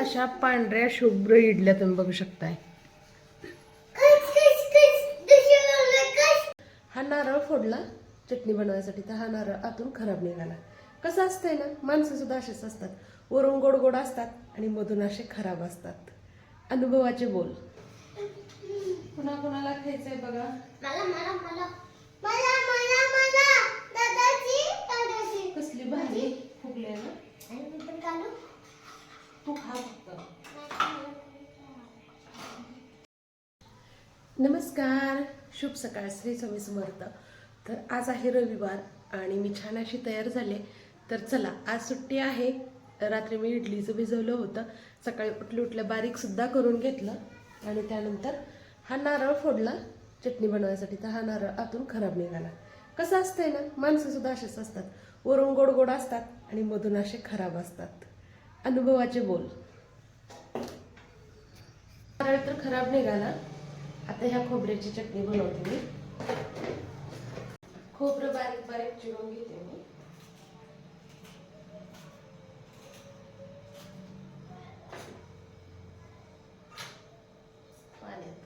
अशा पांढऱ्या शुभ्र इडल्या तुम्ही बघू शकताय। हा नारळ फोडला चटणी बनवायसाठी, तर हा नारळ आतून खराब निघाला। कसं असतंय ना, माणसं सुद्धा असेच असतात, वरून गोड गोड असतात आणि मधून असे खराब असतात। अनुभवाचे बोल। पुन्हा कोणाला खायचंय बघा? मला मला मला मला मला मला दादाची दादाची कसली भारी फुगले ना। आणि मी पण काढू? तू खा फक्त। नमस्कार, शुभ सकाळ, श्री स्वामी समर्थ। तर आज आहे रविवार आणि मी छान अशी तयार झाले। तर चला, आज सुट्टी आहे। रात्री मी इडलीचं भिजवलं होतं, सकाळी उठल्या बारीक सुद्धा करून घेतलं आणि त्यानंतर हा नारळ फोडला चटणी बनवायसाठी, तर हा नारळ आतून खराब निघाला। कसं असतंय ना, माणसं सुद्धा असेच असतात, वरून गोड गोड असतात आणि मधून असे खराब असतात। अनुभवाचे बोल। नारळ तर खराब निघाला। आता ह्या खोबऱ्याची चटणी बनवते मी। खोबरं बारीक बारीक चिरून घेते मी। पाण्यात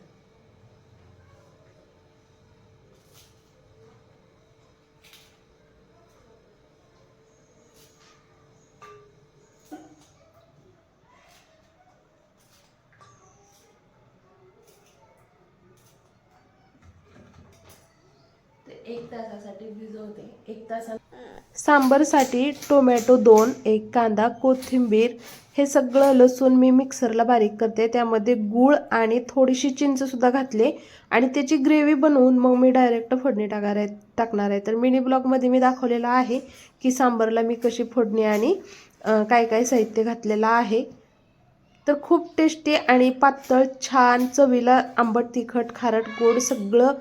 एक तासासाठी भिजवते। एक तासा सांबरसाठी टोमॅटो 2, एक कांदा, कोथिंबीर, हे सगळं लसूण मी मिक्सरला बारीक करते। त्यामध्ये गूळ आणि थोडीशी चिंच सुद्धा घातले आणि त्याची ग्रेव्ही बनवून मग मी डायरेक्ट फोडणी टाकणार आहे। तर मिनी ब्लॉगमध्ये मी दाखवलेला आहे की सांबरला मी कशी फोडणी आणि काय काय साहित्य घातलेलं आहे। तर खूप टेस्टी आणि पातळ छान चवीला, आंबट तिखट खारट गोड सगळं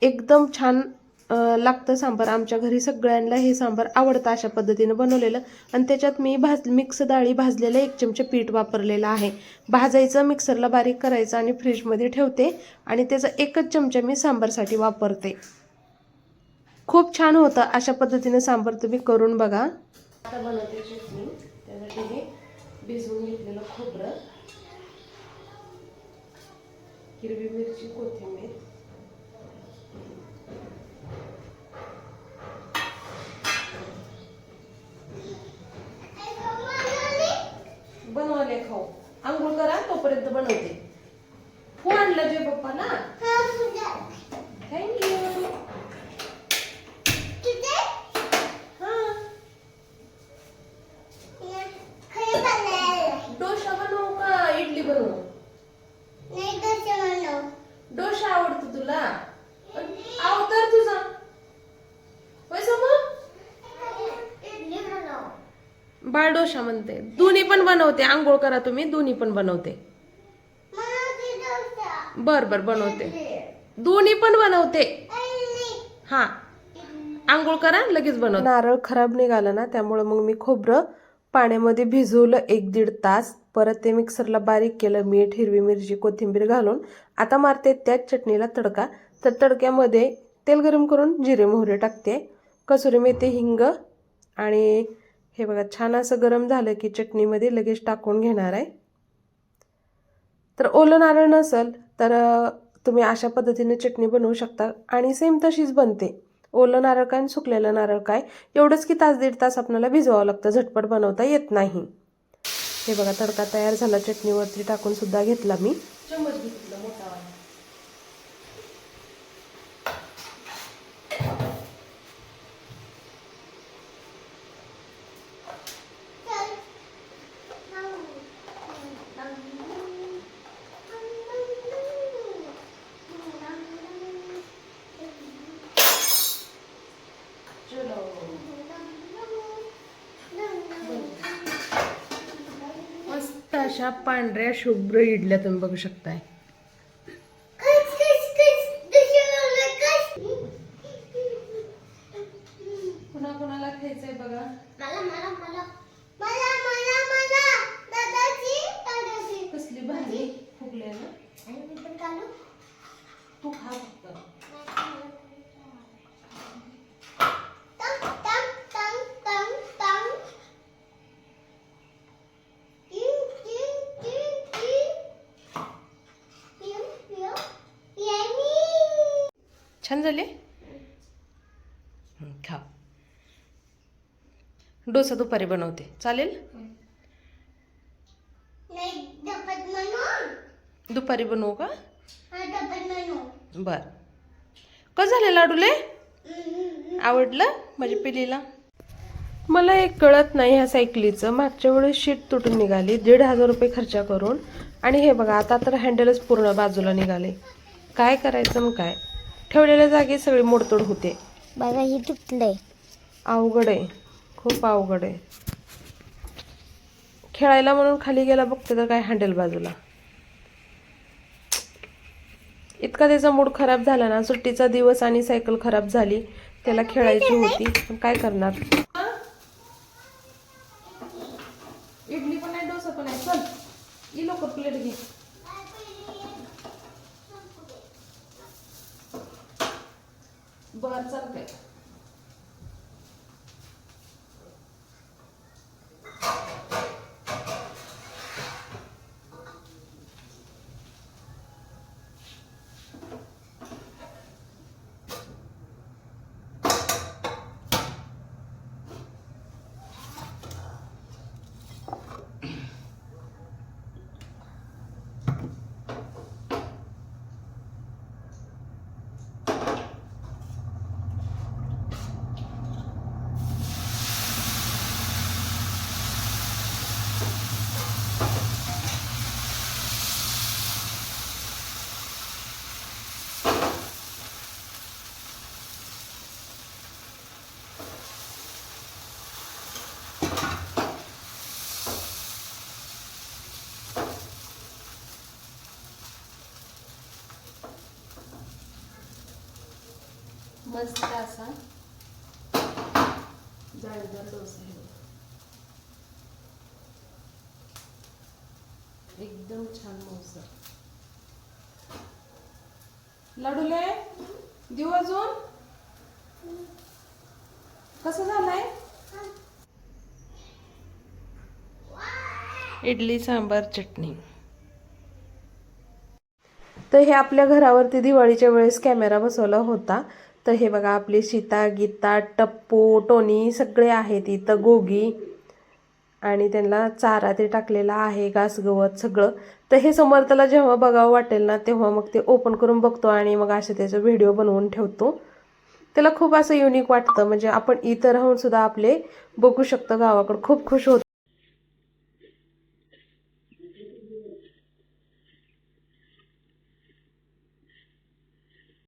एकदम छान लागतं सांबार। आमच्या घरी सगळ्यांना हे सांबार आवडतं अशा पद्धतीने बनवलेलं। आणि त्याच्यात मी मिक्स डाळी भाजलेलं 1 चमचा पीठ वापरलेलं आहे। भाजायचं, मिक्सरला बारीक करायचं आणि फ्रीजमध्ये ठेवते आणि त्याचा 1च चमचा मी सांबारसाठी वापरते। खूप छान होतं। अशा पद्धतीने सांबार तुम्ही करून बघा। आता बनवते चटणी। त्यासाठी हे भिजवून घेतलेलं खोबरं, हिरवी मिरची, कोथिंबीर, बनवले खाऊ, आंघोळ करा तोपर्यंत बनवते। फोन आणला जे पप्पा ना। थँक्यू। डोसा बनवू का इडली बनवू? नाही, डोसा बनव। डोसा आवडतो तुला? आवडतं तुझा पैसा मग इडली बनव। बाळ डोसा म्हणते। दोन्ही पण बनवते, आंघोळ करा तुम्ही, दोन्ही पण बनवते। बर बर बनवते, दोन्ही पण बनवते। हा, आंघोळ करा लगेच बनव। नारळ खराब निघाला ना, त्यामुळे मग मी खोबरं पाण्यामध्ये भिजवलं 1-1.5 तास। परत ते मिक्सरला बारीक केलं, मीठ, हिरवी मिरची, कोथिंबीर घालून। आता मारते त्याच चटणीला तडका। तर तडक्यामध्ये तेल गरम करून जिरे मोहरी टाकते, कसुरी मेथी, हिंग आणि हे बघा छान असं गरम झालं की चटणीमध्ये लगेच टाकून घेणार आहे। तर ओलं नारळ नसेल तर तुम्ही अशा पद्धतीने चटणी बनवू शकता आणि सेम तशीच बनते। ओलं नारळ काय आणि सुकलेलं नारळ काय, एवढंच की 1-1.5 तास आपल्याला भिजवावं लागतं, झटपट बनवता येत नाही। हे बघा तडका तयार झाला, चटणीवरती टाकून सुद्धा घेतला मी। चम्मच घेतला मोठा वाला। मस्त अशा पांढऱ्या शुभ्र इडल्या तुम्ही बघू शकताय। पुन्हा कोणाला खायचंय बघा? मला मला मला मला मला मला दादाची दादाची कसली भारी फुगले ना। आणि मी पण काढू? तू खा फक्त। छान झाले. खा. डोसा दुपारी बनवते, चालेल. दुपारी बनवू का? बर. कसं झालं लाडूले? आवडलं माझ्या पिलीला? मला एक कळत नाही ह्या सायकलीचं. मागच्या वेळेस शीट तुटून निघाली 1,500 रुपये खर्च करून, आणि हे बघा आता तर हँडलच पूर्ण बाजूला निघाले. काय करायचं मग काय? ठेवलेल्या जागी सगळी मोडतोड होते. बघा ही तुटलंय. अवघड आहे, खूप अवघड आहे. खेळायला म्हणून खाली गेला बघते तर काय हँडल बाजूला. इतका त्याचा मूड खराब झाला ना. सुट्टीचा दिवस आणि सायकल खराब झाली. त्याला खेळायची होती, पण काय करणार. इडली पण आहे, डोसा पण आहे. चल ये लवकर प्लेट घे. बर चालतंय. मस्त असा जाळीदार डोसा आहे. एकदम छान मौसम. लाडूले देऊ अजून? कसं झालंय? इडली सांबार चटणी. तर हे आपल्या घरावरती दिवाळीच्या वेळेस कॅमेरा बसवला होता. तर हे बघा आपली सीता, गीता, टप्पू, टोनी सगळे आहेत इथं. गोगी आणि त्यांना चारा ते टाकलेला आहे, घास गवत सगळं. तर हे समर्थला जेव्हा बघावं वाटेल ना तेव्हा मग ते ओपन करून बघतो आणि मग असे त्याचा व्हिडिओ बनवून ठेवतो. त्याला खूप असं युनिक वाटतं. म्हणजे आपण इथं राहून सुद्धा आपले बघू शकतो गावाकडं. खूप खुश होतो.